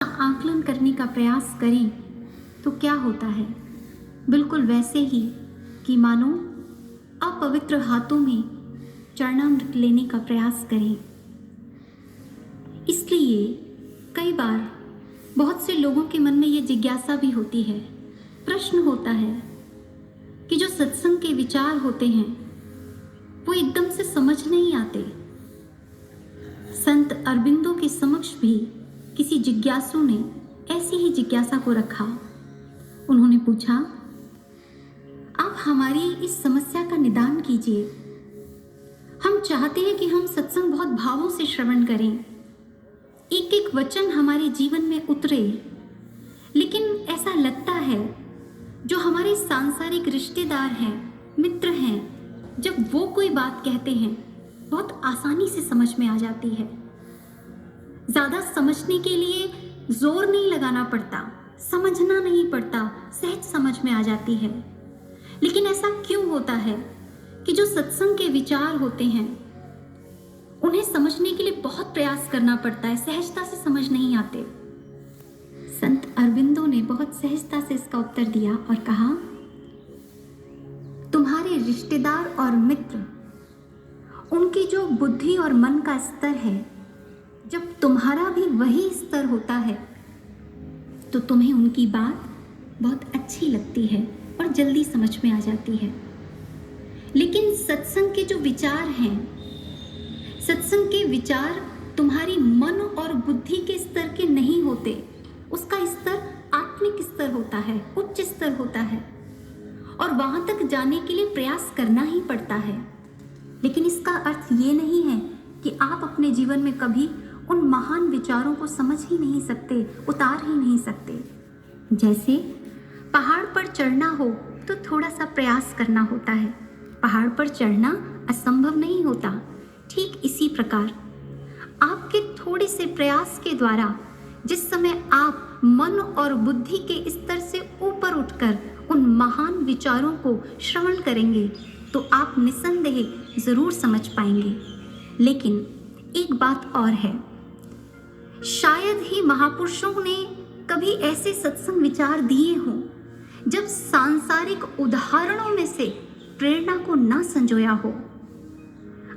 आकलन करने का प्रयास करें तो क्या होता है, बिल्कुल वैसे ही कि मानो अपवित्र हाथों में चरणामृत लेने का प्रयास करें। इसलिए कई बार बहुत से लोगों के मन में ये जिज्ञासा भी होती है, प्रश्न होता है कि जो सत्संग के विचार होते हैं वो एकदम से समझ नहीं आते। संत अरबिंदो के समक्ष भी किसी जिज्ञासु ने ऐसी ही जिज्ञासा को रखा। उन्होंने पूछा, आप हमारी इस समस्या का निदान कीजिए। हम चाहते हैं कि हम सत्संग बहुत भावों से श्रवण करें, एक एक वचन हमारे जीवन में उतरे, लेकिन ऐसा लगता है जो हमारे सांसारिक रिश्तेदार हैं, मित्र हैं, जब वो कोई बात कहते हैं बहुत आसानी से समझ में आ जाती है। ज़्यादा समझने के लिए जोर नहीं लगाना पड़ता, समझना नहीं पड़ता, सहज समझ में आ जाती है। लेकिन ऐसा क्यों होता है कि जो सत्संग के विचार होते हैं उन्हें समझने के लिए बहुत प्रयास करना पड़ता है, सहजता से समझ नहीं आते। संत अरबिंदो ने बहुत सहजता से इसका उत्तर दिया और कहा, तुम्हारे रिश्तेदार और मित्र, उनकी जो बुद्धि और मन का स्तर है, जब तुम्हारा भी वही स्तर होता है तो तुम्हें उनकी बात बहुत अच्छी लगती है और जल्दी समझ में आ जाती है। लेकिन सत्संग के जो विचार हैं, सत्संग के विचार तुम्हारी मन और बुद्धि के स्तर के नहीं होते। उसका स्तर आत्मिक स्तर होता है, उच्च स्तर होता है, और वहां तक जाने के लिए प्रयास करना ही पड़ता है। लेकिन इसका अर्थ ये नहीं है कि आप अपने जीवन में कभी उन महान विचारों को समझ ही नहीं सकते, उतार ही नहीं सकते। जैसे पहाड़ पर चढ़ना हो तो थोड़ा सा प्रयास करना होता है, पहाड़ पर चढ़ना असंभव नहीं होता। ठीक इसी प्रकार आपके थोड़े से प्रयास के द्वारा जिस समय आप मन और बुद्धि के स्तर से ऊपर उठकर उन महान विचारों को श्रवण करेंगे तो आप निसंदेह जरूर समझ पाएंगे। लेकिन एक बात और है, शायद ही महापुरुषों ने कभी ऐसे सत्संग विचार दिए हों जब सांसारिक उदाहरणों में से प्रेरणा को ना संजोया हो।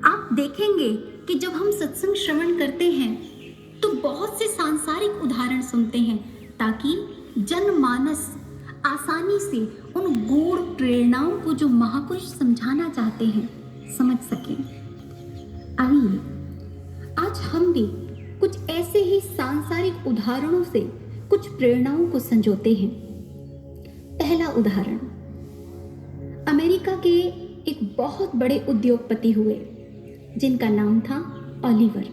आप देखेंगे कि जब हम सत्संग श्रवण करते हैं तो बहुत से सांसारिक उदाहरण सुनते हैं ताकि जनमानस आसानी से उन गूढ़ प्रेरणाओं को जो महापुरुष समझाना चाहते हैं समझ सकें। आइए आज हम भी कुछ ऐसे ही सांसारिक उदाहरणों से कुछ प्रेरणाओं को संजोते हैं। पहला उदाहरण, अमेरिका के एक बहुत बड़े उद्योगपति हुए जिनका नाम था ओलिवर।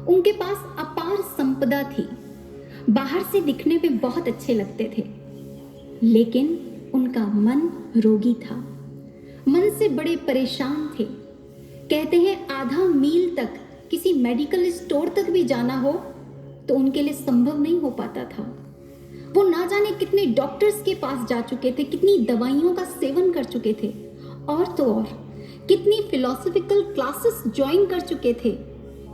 उनके पास अपार संपदा थी, बाहर से दिखने में बहुत अच्छे लगते थे, लेकिन उनका मन रोगी था, मन से बड़े परेशान थे। कहते हैं आधा मील तक किसी मेडिकल स्टोर तक भी जाना हो तो उनके लिए संभव नहीं हो पाता था। वो ना जाने कितने डॉक्टर्स के पास जा चुके थे, कितनी दवाइयों का सेवन कर चुके थे, और तो और कितनी फिलोसॉफिकल क्लासेस ज्वाइन कर चुके थे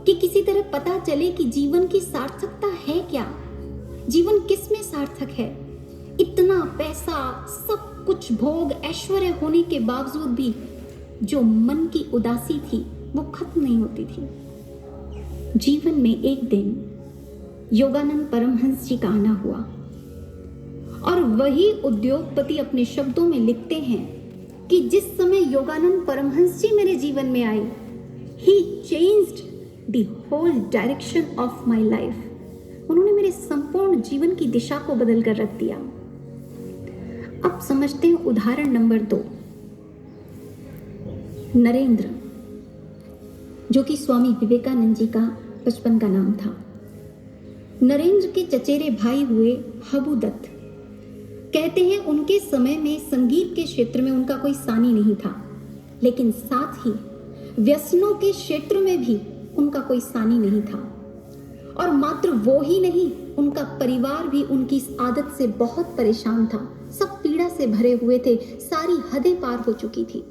कि किसी तरह पता चले कि जीवन की सार्थकता है क्या, जीवन किस में सार्थक है। इतना पैसा, सब कुछ भोग ऐश्वर्य होने के बावजूद भी जो मन की उदासी थी वो खत्म नहीं होती थी। जीवन में एक दिन योगानंद परमहंस जी का आना हुआ और वही उद्योगपति अपने शब्दों में लिखते हैं कि जिस समय योगानंद परमहंस जी मेरे जीवन में आए, he changed the whole direction of my life. उन्होंने मेरे संपूर्ण जीवन की दिशा को बदल कर रख दिया। अब समझते हैं उदाहरण नंबर 2, नरेंद्र, जो कि स्वामी विवेकानंद जी का बचपन का नाम था। नरेंद्र के चचेरे भाई हुए हबू दत्त। कहते हैं उनके समय में संगीत के क्षेत्र में उनका कोई सानी नहीं था, लेकिन साथ ही व्यसनों के क्षेत्र में भी उनका कोई सानी नहीं था। और मात्र वो ही नहीं, उनका परिवार भी उनकी इस आदत से बहुत परेशान था। सब पीड़ा से भरे हुए थे, सारी हदें पार हो चुकी थी।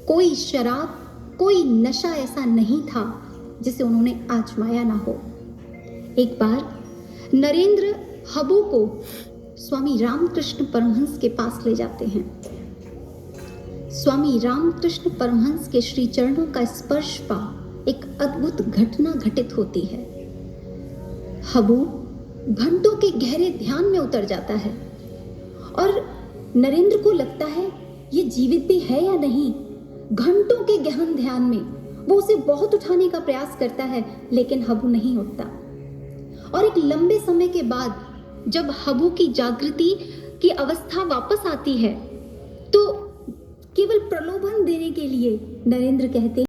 कोई शराब, कोई नशा ऐसा नहीं था जिसे उन्होंने आजमाया ना हो। एक बार नरेंद्र हबू को स्वामी रामकृष्ण परमहंस के पास ले जाते हैं। स्वामी रामकृष्ण परमहंस के श्री चरणों का स्पर्श पा एक अद्भुत घटना घटित होती है। हबू घंटों के गहरे ध्यान में उतर जाता है और नरेंद्र को लगता है ये जीवित भी है या नहीं। घंटों के गहन ध्यान में वो उसे बहुत उठाने का प्रयास करता है, लेकिन हबू नहीं उठता। और एक लंबे समय के बाद जब हबू की जागृति की अवस्था वापस आती है तो केवल प्रलोभन देने के लिए नरेंद्र कहते